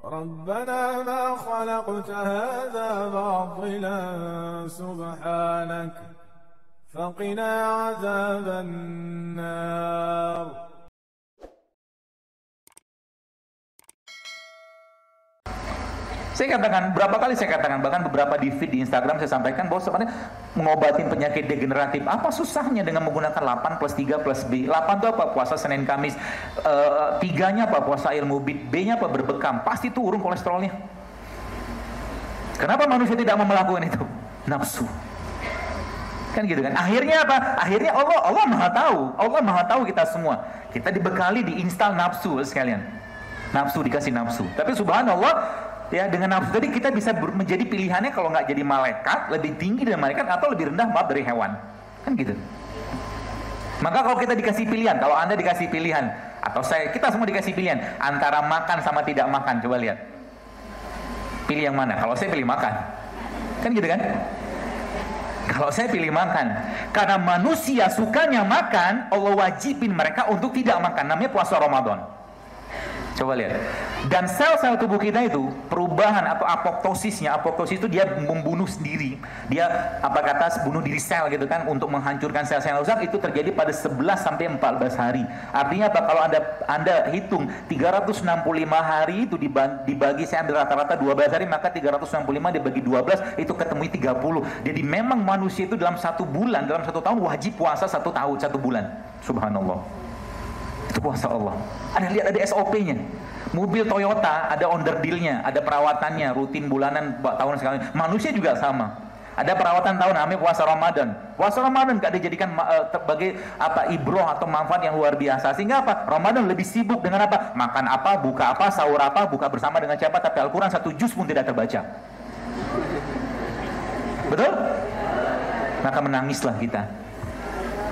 ربنا ما خلقت هذا باطلا سبحانك فقنا عذاب النار. Saya katakan, berapa kali saya katakan, bahkan beberapa di feed di Instagram saya sampaikan bahwa sebenarnya mengobatin penyakit degeneratif, apa susahnya dengan menggunakan 8 plus 3 plus B. 8 itu apa? Puasa Senin Kamis. 3-nya apa? Puasa ilmu bid. B-nya apa? Berbekam. Pasti turun kolesterolnya. Kenapa manusia tidak mau melakukan itu? Nafsu. Kan gitu kan? Akhirnya apa? Akhirnya Allah Maha tahu. Allah Maha tahu kita semua. Kita dibekali, diinstal nafsu sekalian. Nafsu, dikasih nafsu. Tapi subhanallah, ya, dengan nafsu tadi kita bisa menjadi pilihannya, kalau nggak jadi malaikat, lebih tinggi dari malaikat, atau lebih rendah, maaf, dari hewan. Kan gitu. Maka kalau kita dikasih pilihan, kalau Anda dikasih pilihan, atau kita semua dikasih pilihan, antara makan sama tidak makan, coba lihat. Pilih yang mana? Kalau saya pilih makan. Kan gitu kan? Kalau saya pilih makan. Karena manusia sukanya makan, Allah wajibin mereka untuk tidak makan. Namanya puasa Ramadan. Coba lihat. Dan sel-sel tubuh kita itu perubahan atau apoptosis itu dia membunuh sendiri. Dia bunuh diri sel gitu kan, untuk menghancurkan sel-sel yang rusak, itu terjadi pada 11 sampai 14 hari. Artinya apa? Kalau Anda hitung 365 hari itu dibagi, saya ambil rata-rata 12 hari, maka 365 dibagi 12 itu ketemu 30. Jadi memang manusia itu dalam 1 bulan, dalam 1 tahun wajib puasa 1 tahun, 1 bulan. Subhanallah. Itu puasa Allah. Ada SOP-nya. Mobil Toyota ada onderdilnya, ada perawatannya, rutin bulanan, tahun sekali. Manusia juga sama. Ada perawatan tahun, namanya puasa Ramadan. Puasa Ramadan gak dijadikan sebagai ibroh atau manfaat yang luar biasa. Sehingga apa? Ramadan lebih sibuk dengan apa? Makan apa, buka apa, sahur apa, buka bersama dengan siapa, tapi Al-Quran 1 juz pun tidak terbaca. Betul? Maka menangislah kita.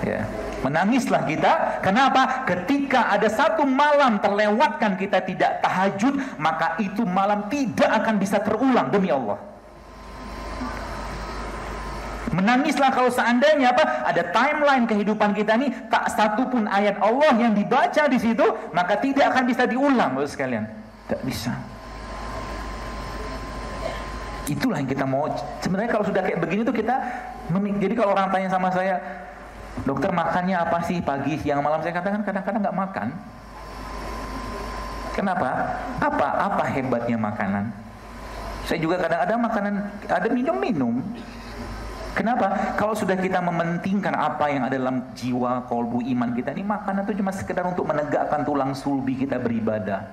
Ya. Menangislah kita. Kenapa? Ketika ada 1 malam terlewatkan kita tidak tahajud, maka itu malam tidak akan bisa terulang, demi Allah. Menangislah kalau seandainya ada timeline kehidupan kita nih, tak satu pun ayat Allah yang dibaca di situ, maka tidak akan bisa diulang, Bapak sekalian. Tidak bisa. Itulah yang kita mau. Sebenarnya kalau sudah kayak begini tuh kita jadi kalau orang tanya sama saya, dokter makannya apa sih pagi, siang, malam? Saya katakan kadang-kadang nggak makan. Kenapa? Apa hebatnya makanan? Saya juga kadang-kadang makanan, ada minum-minum. Kenapa? Kalau sudah kita mementingkan apa yang ada dalam jiwa, kolbu, iman kita, ini makanan itu cuma sekedar untuk menegakkan tulang sulbi kita beribadah.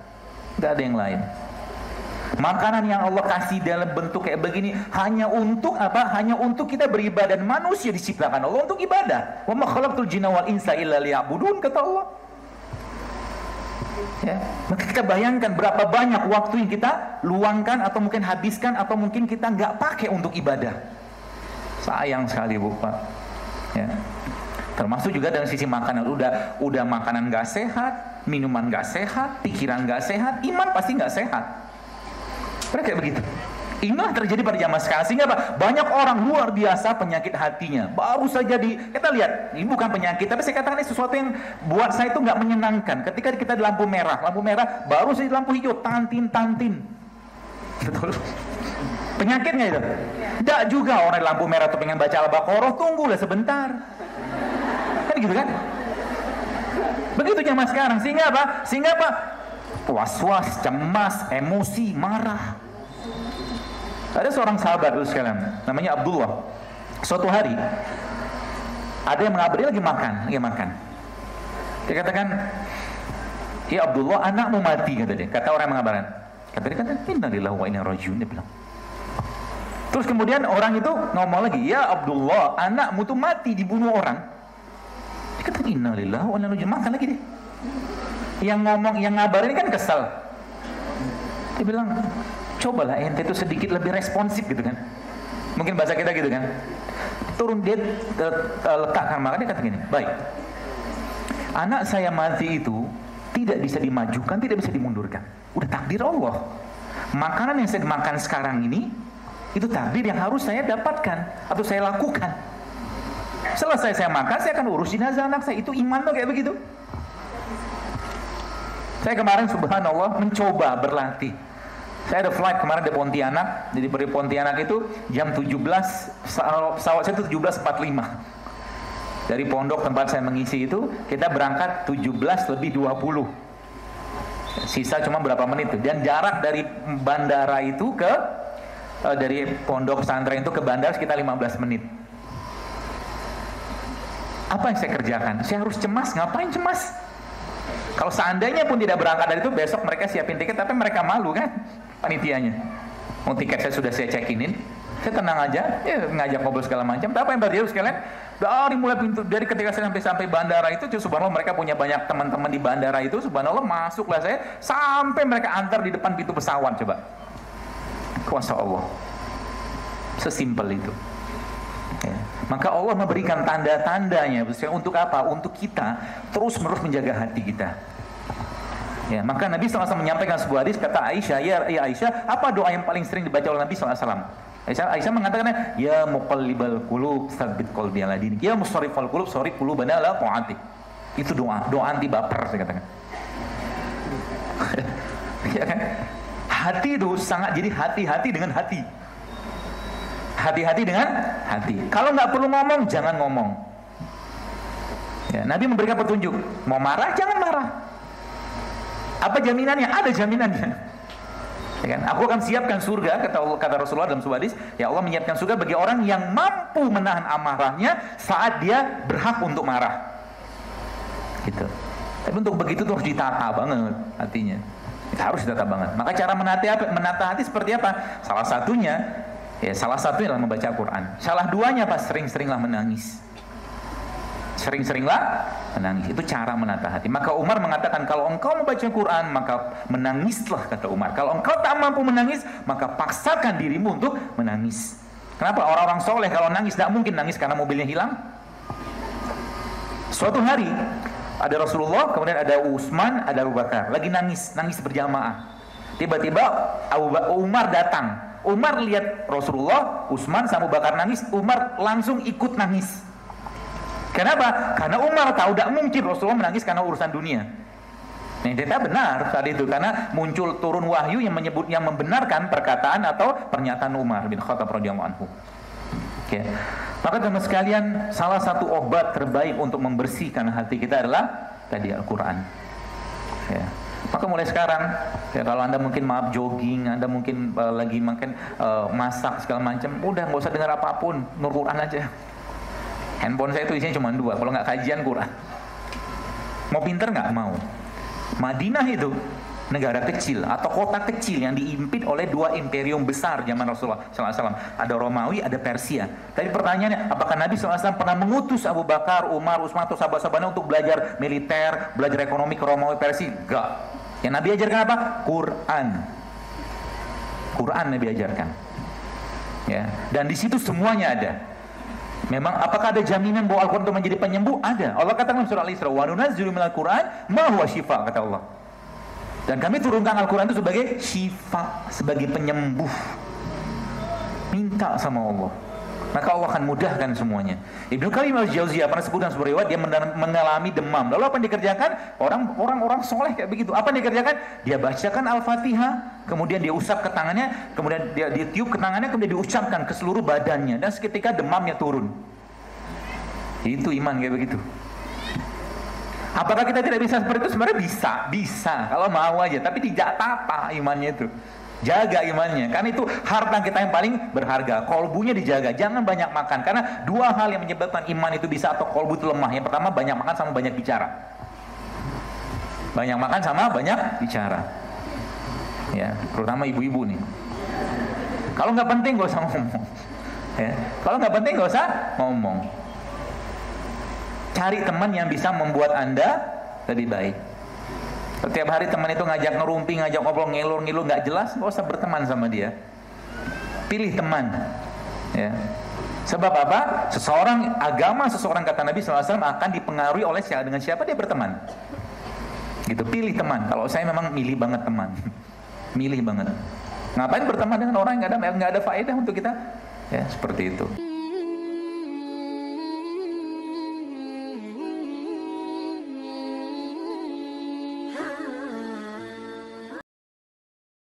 Nggak ada yang lain. Makanan yang Allah kasih dalam bentuk kayak begini hanya untuk apa? Hanya untuk kita beribadah. Dan manusia diciptakan Allah untuk ibadah. Wa ma khalaqtul jinna wal insa illa liya'budun, kata Allah. Ya, maka kita bayangkan berapa banyak waktu yang kita luangkan atau mungkin habiskan atau mungkin kita nggak pakai untuk ibadah. Sayang sekali, Bu, Pak. Ya. Termasuk juga dari sisi makanan, udah makanan nggak sehat, minuman nggak sehat, pikiran nggak sehat, iman pasti nggak sehat. Kayak begitu. Inilah terjadi pada zaman sekarang. Sehingga apa? Banyak orang luar biasa penyakit hatinya. Baru saja kita lihat, ini bukan penyakit, tapi saya katakan ini sesuatu yang buat saya itu nggak menyenangkan. Ketika kita di lampu merah, baru saja di lampu hijau, tantin. Betul. Penyakitnya itu. Tidak juga orang di lampu merah tuh pengen baca Al-Baqarah, tunggulah sebentar. Kan gitu kan? Begitu zaman sekarang. Sehingga apa? Was-was, cemas, emosi, marah. Ada seorang sahabat itu sekalian, namanya Abdullah. Suatu hari ada yang mengabari lagi makan. Dia katakan, "Ya Abdullah, anakmu mati," kata dia. Kata orang yang mengabarkan. Kata dia, "Innalillahi wa inna ilaihi raji'un," dia bilang. Terus kemudian orang itu ngomong lagi, "Ya Abdullah, anakmu tuh mati, dibunuh orang." Dia kata, "Innalillahi wa inna ilaihi raji'un." Makan lagi dia. Yang ngabarin kan kesal. Dia bilang, "Cobalah ente itu sedikit lebih responsif," gitu kan. Mungkin bahasa kita gitu kan. Turun dia letakkan makan, dia kata gini, "Baik, anak saya mati itu tidak bisa dimajukan, tidak bisa dimundurkan. Udah takdir Allah. Makanan yang saya makan sekarang ini, itu takdir yang harus saya dapatkan atau saya lakukan. Selesai saya makan, saya akan urus jenazah anak saya." Itu iman tuh kayak begitu. Saya kemarin subhanallah mencoba berlatih. Saya ada flight kemarin di Pontianak, jadi dari Pontianak itu jam 17, pesawat saya itu 17.45. Dari pondok tempat saya mengisi itu, kita berangkat 17:20. Sisa cuma berapa menit tuh. Dan jarak dari bandara itu ke, dari pondok pesantren itu ke bandara sekitar 15 menit. Apa yang saya kerjakan? Saya harus cemas, ngapain cemas? Kalau seandainya pun tidak berangkat dari itu, besok mereka siapin tiket, tapi mereka malu kan, panitianya. Mau tiket saya sudah saya check-in, saya tenang aja, ya ngajak ngobrol segala macam. Tapi apa yang terjadi sekalian? Dari mulai pintu, dari ketika saya sampai bandara itu, subhanallah mereka punya banyak teman-teman di bandara itu, subhanallah masuklah saya, sampai mereka antar di depan pintu pesawat, coba. Kuasa Allah. Sesimpel itu. Ya. Maka Allah memberikan tanda-tandanya untuk apa? Untuk kita terus-menerus menjaga hati kita. Ya, maka Nabi SAW menyampaikan sebuah hadis, kata Aisyah, ya Aisyah, apa doa yang paling sering dibaca oleh Nabi SAW? Aisyah mengatakan, ya muqallibal qulub tsabbit qalbi ala dinik, ya musarrifal qulub sarrif qulubana ala ta'atik. Itu doa anti baper, saya katakan. Ya kan? Hati itu sangat, jadi hati-hati dengan hati. Hati-hati dengan hati. Kalau nggak perlu ngomong, jangan ngomong. Ya, Nabi memberikan petunjuk. Mau marah, jangan marah. Apa jaminannya? Ada jaminannya. Ya kan? Aku akan siapkan surga, kata Rasulullah dalam sebuah hadis. Ya Allah menyiapkan surga bagi orang yang mampu menahan amarahnya saat dia berhak untuk marah. Gitu. Tapi untuk begitu tuh harus ditata banget hatinya. Harus ditata banget. Maka cara menata hati seperti apa? Salah satunya adalah membaca Quran. Salah duanya apa? Sering-seringlah menangis. Sering-seringlah menangis. Itu cara menata hati. Maka Umar mengatakan, kalau engkau membaca Quran, maka menangislah, kata Umar. Kalau engkau tak mampu menangis, maka paksakan dirimu untuk menangis. Kenapa? Orang-orang soleh kalau nangis, tidak mungkin nangis karena mobilnya hilang. Suatu hari ada Rasulullah, kemudian ada Utsman, ada Abu Bakar, lagi nangis berjamaah. Tiba-tiba Umar datang. Umar lihat Rasulullah, Utsman sama Abu Bakar nangis, Umar langsung ikut nangis. Kenapa? Karena Umar tahu tidak mungkin Rasulullah menangis karena urusan dunia. Nah, ternyata benar saat itu, karena muncul turun wahyu yang membenarkan perkataan atau pernyataan Umar bin Khattab radhiyallahu anhu. Oke. Maka teman sekalian, salah satu obat terbaik untuk membersihkan hati kita adalah tadi Al-Quran. Ya. Maka mulai sekarang, ya, kalau Anda mungkin jogging, Anda mungkin lagi makan masak segala macam, udah nggak usah dengar apapun, nur Quran aja. Handphone saya itu isinya cuma 2, kalau nggak kajian Quran. Mau pinter nggak? Mau. Madinah itu negara kecil atau kota kecil yang diimpit oleh 2 imperium besar zaman Rasulullah SAW. Ada Romawi, ada Persia. Tapi pertanyaannya, apakah Nabi SAW pernah mengutus Abu Bakar, Umar, Utsman atau sahabat-sahabatnya untuk belajar militer, belajar ekonomi ke Romawi, Persia? Enggak. Yang Nabi ajarkan apa? Quran. Quran Nabi ajarkan. Ya. Dan di situ semuanya ada. Memang apakah ada jaminan bahwa Al-Quran itu menjadi penyembuh? Ada. Allah katakan dalam surah Al-Isra, wa nunazzilu minal Quran ma huwa syifa, kata Allah. Dan kami turunkan Al-Quran itu sebagai syifa, sebagai penyembuh. Minta sama Allah, maka Allah akan mudahkan semuanya. Ibnu Qayyim al-Jauziyah pernah sebutkan sebuah riwayat, dia mengalami demam. Lalu apa yang dikerjakan? Orang soleh kayak begitu. Apa yang dikerjakan? Dia bacakan Al-Fatihah, kemudian dia usap ke tangannya, kemudian dia tiup ke tangannya, kemudian diucapkan ke seluruh badannya, dan seketika demamnya turun. Itu iman kayak begitu. Apakah kita tidak bisa seperti itu? Sebenarnya bisa kalau mau aja, tapi tidak tata imannya itu. Jaga imannya, karena itu harta kita yang paling berharga. Kolbunya dijaga, jangan banyak makan, karena 2 hal yang menyebabkan iman itu bisa atau kolbu itu lemah. Yang pertama, banyak makan sama banyak bicara. Banyak makan sama banyak bicara. Ya, terutama ibu-ibu nih. Kalau nggak penting nggak usah ngomong. Ya, kalau nggak penting nggak usah ngomong. Cari teman yang bisa membuat Anda lebih baik. Setiap hari teman itu ngajak ngerumpi, ngajak ngobrol, ngelur-ngelur nggak jelas, nggak usah berteman sama dia. Pilih teman. Ya. Sebab apa? Agama seseorang, kata Nabi SAW, akan dipengaruhi oleh dengan siapa dia berteman. Gitu, pilih teman. Kalau saya memang milih banget teman. Milih banget. Ngapain berteman dengan orang yang nggak ada faedah untuk kita? Ya, seperti itu.